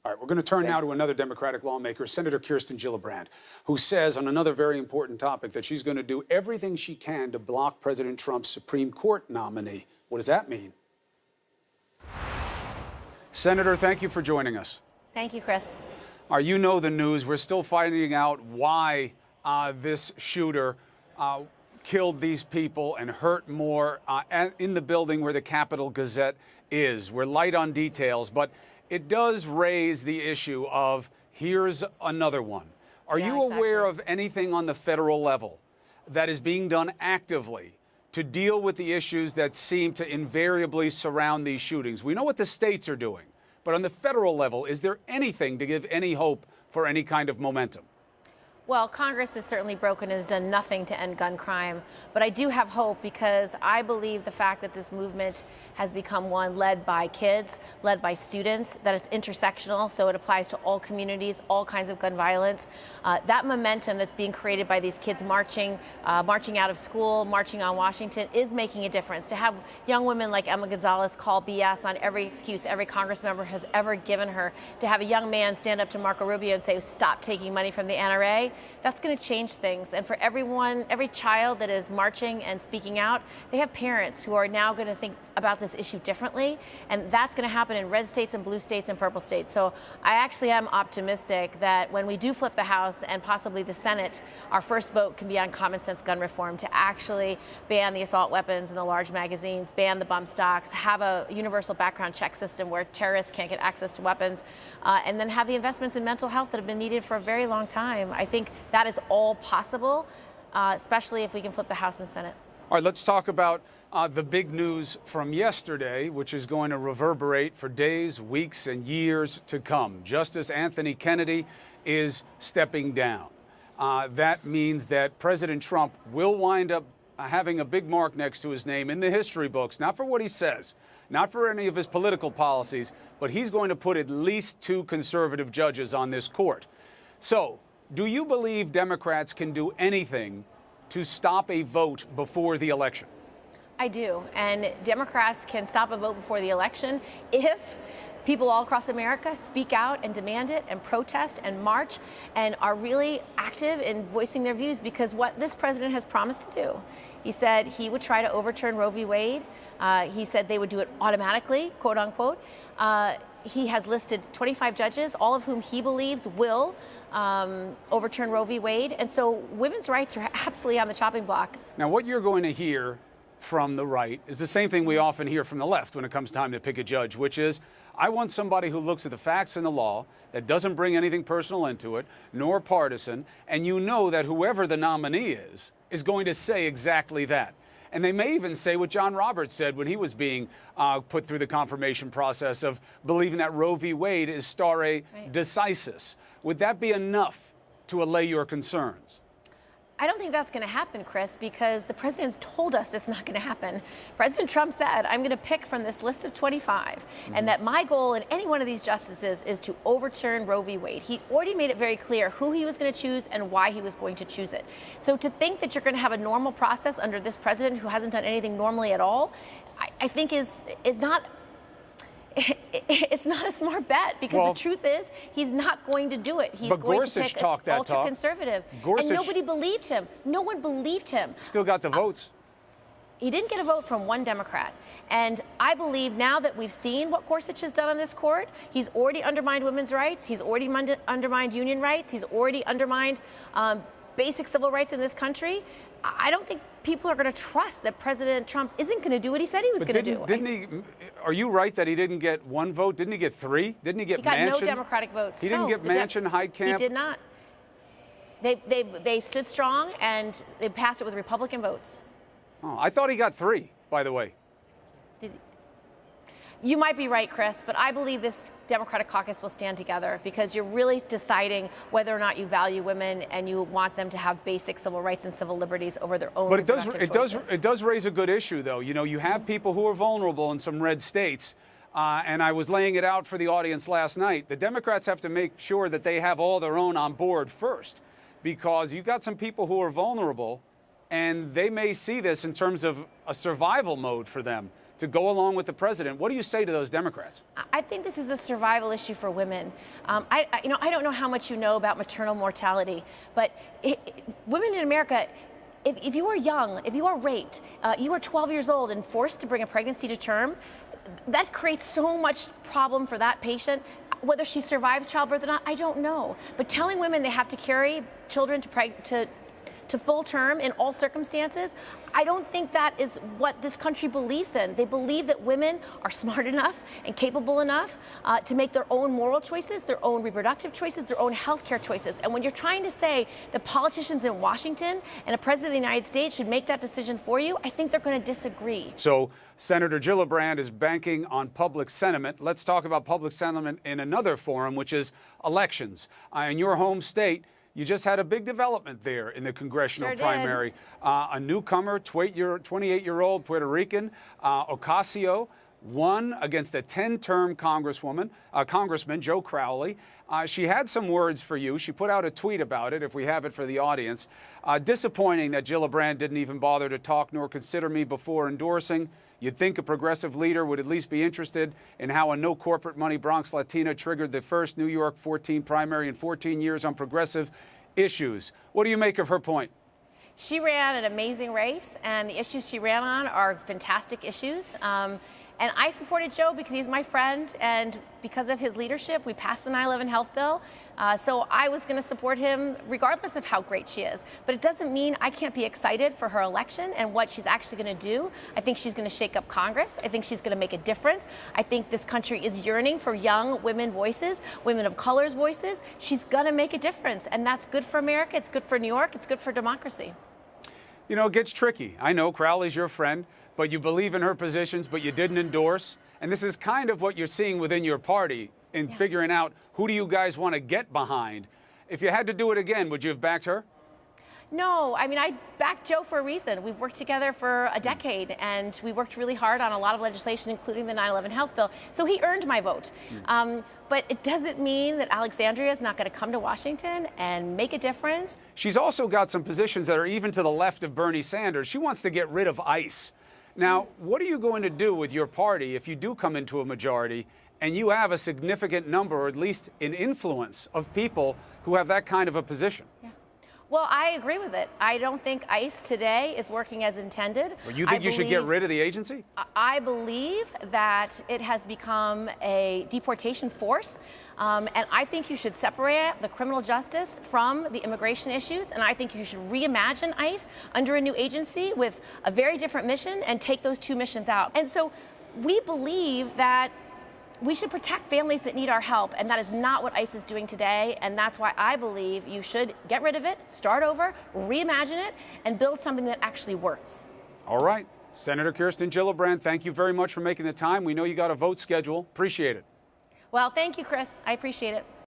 All right, we're going to turn now to another Democratic lawmaker, Senator Kirsten Gillibrand, who says on another very important topic that she's going to do everything she can to block President Trump's Supreme Court nominee. What does that mean? Senator, thank you for joining us. Thank you, Chris. All right, you know the news. We're still finding out why this shooter killed these people and hurt more in the building where the Capitol Gazette is. We're light on details, but it does raise the issue of here's another one. Are you aware of anything on the federal level that is being done actively to deal with the issues that seem to invariably surround these shootings? We know what the states are doing, but on the federal level, is there anything to give any hope for any kind of momentum? Well, Congress is certainly broken and has done nothing to end gun crime. But I do have hope because I believe the fact that this movement has become one led by kids, led by students, that it's intersectional, so it applies to all communities, all kinds of gun violence. That momentum that's being created by these kids marching out of school, marching on Washington is making a difference. To have young women like Emma Gonzalez call BS on every excuse every Congress member has ever given her, to have a young man stand up to Marco Rubio and say, stop taking money from the NRA, that's going to change things. And for everyone, every child that is marching and speaking out, they have parents who are now going to think about this issue differently. And that's going to happen in red states and blue states and purple states. So I actually am optimistic that when we do flip the House and possibly the Senate, our first vote can be on common sense gun reform to actually ban the assault weapons and the large magazines, ban the bump stocks, have a universal background check system where terrorists can't get access to weapons, and then have the investments in mental health that have been needed for a very long time. I think that is all possible, especially if we can flip the House and Senate. All right, let's talk about the big news from yesterday, which is going to reverberate for days, weeks, and years to come. Justice Anthony Kennedy is stepping down. That means that President Trump will wind up having a big mark next to his name in the history books, not for what he says, not for any of his political policies, but he's going to put at least 2 conservative judges on this court. So, do you believe Democrats can do anything to stop a vote before the election? I do. And Democrats can stop a vote before the election if people all across America speak out and demand it and protest and march and are really active in voicing their views, because what this president has promised to do, he said he would try to overturn Roe v. Wade. He said they would do it automatically, quote unquote. He has listed 25 judges, all of whom he believes will overturn Roe v. Wade. And so women's rights are absolutely on the chopping block. Now, what you're going to hear from the right is the same thing we often hear from the left when it comes time to pick a judge, which is, I want somebody who looks at the facts and the law, that doesn't bring anything personal into it, nor partisan, and you know that whoever the nominee is going to say exactly that. And they may even say what John Roberts said when he was being put through the confirmation process of believing that Roe v. Wade is stare decisis. Would that be enough to allay your concerns? I don't think that's going to happen, Chris, because the president's told us it's not going to happen. President Trump said, I'm going to pick from this list of 25, and that my goal in any one of these justices is to overturn Roe v. Wade. He already made it very clear who he was going to choose and why he was going to choose it. So to think that you're going to have a normal process under this president who hasn't done anything normally at all, I think is not... It's not a smart bet, because the truth is he's not going to do it. He's going to pick an ultra-conservative. And nobody believed him. No one believed him. Still got the votes. He didn't get a vote from one Democrat. And I believe now that we've seen what Gorsuch has done on this court, he's already undermined women's rights. He's already undermined union rights. He's already undermined basic civil rights in this country. I don't think people are going to trust that President Trump isn't going to do what he said he was going to do. Didn't he? Are you right that he didn't get 1 vote? Didn't he get 3? Didn't he get Manchin? He got no Democratic votes. He didn't get Manchin, Heitkamp? He did not. They stood strong, and they passed it with Republican votes. Oh, I thought he got 3, by the way. You might be right, Chris, but I believe this Democratic caucus will stand together, because you're really deciding whether or not you value women and you want them to have basic civil rights and civil liberties over their own. But it does raise a good issue, though. You know, you have people who are vulnerable in some red states, and I was laying it out for the audience last night. The Democrats have to make sure that they have all their own on board first, because you've got some people who are vulnerable, and they may see this in terms of a survival mode for them, to go along with the president. What do you say to those Democrats? I think this is a survival issue for women. I don't know how much you know about maternal mortality, but women in America, if you are young, if you are raped, you are 12 years old and forced to bring a pregnancy to term, that creates so much problem for that patient. Whether she survives childbirth or not, I don't know. But telling women they have to carry children to full term in all circumstances, I don't think that is what this country believes in. They believe that women are smart enough and capable enough to make their own moral choices, their own reproductive choices, their own healthcare choices. And when you're trying to say that politicians in Washington and a president of the United States should make that decision for you, I think they're going to disagree. So Senator Gillibrand is banking on public sentiment. Let's talk about public sentiment in another forum, which is elections. In your home state, you just had a big development there in the congressional primary. A newcomer, 28-year-old Puerto Rican, Ocasio, won against a 10-term congressman, Joe Crowley. She had some words for you. She put out a tweet about it, if we have it for the audience. Disappointing that Gillibrand didn't even bother to talk nor consider me before endorsing. You'd think a progressive leader would at least be interested in how a no corporate money Bronx Latina triggered the first New York 14 primary in 14 years on progressive issues. What do you make of her point? She ran an amazing race, and the issues she ran on are fantastic issues. And I supported Joe because he's my friend, and because of his leadership, we passed the 9/11 health bill. So I was going to support him regardless of how great she is. But it doesn't mean I can't be excited for her election and what she's actually going to do. I think she's going to shake up Congress. I think she's going to make a difference. I think this country is yearning for young women voices, women of color's voices. She's going to make a difference, and that's good for America. It's good for New York. It's good for democracy. You know, it gets tricky. I know Crowley's your friend, but you believe in her positions, but you didn't endorse. And this is kind of what you're seeing within your party in figuring out who do you guys want to get behind. If you had to do it again, would you have backed her? No, I mean, I backed Joe for a reason. We've worked together for a decade, and we worked really hard on a lot of legislation, including the 9/11 health bill. So he earned my vote. But it doesn't mean that Alexandria is not going to come to Washington and make a difference. She's also got some positions that are even to the left of Bernie Sanders. She wants to get rid of ICE. Now, what are you going to do with your party if you do come into a majority and you have a significant number, or at least an influence, of people who have that kind of a position? Yeah. Well, I agree with it. I don't think ICE today is working as intended. Well, you think you should get rid of the agency? I believe that it has become a deportation force, and I think you should separate the criminal justice from the immigration issues, and I think you should reimagine ICE under a new agency with a very different mission and take those two missions out. And so we believe that we should protect families that need our help, and that is not what ICE is doing today, and that's why I believe you should get rid of it, start over, reimagine it, and build something that actually works. All right. Senator Kirsten Gillibrand, thank you very much for making the time. We know you got a vote schedule. Appreciate it. Well, thank you, Chris. I appreciate it.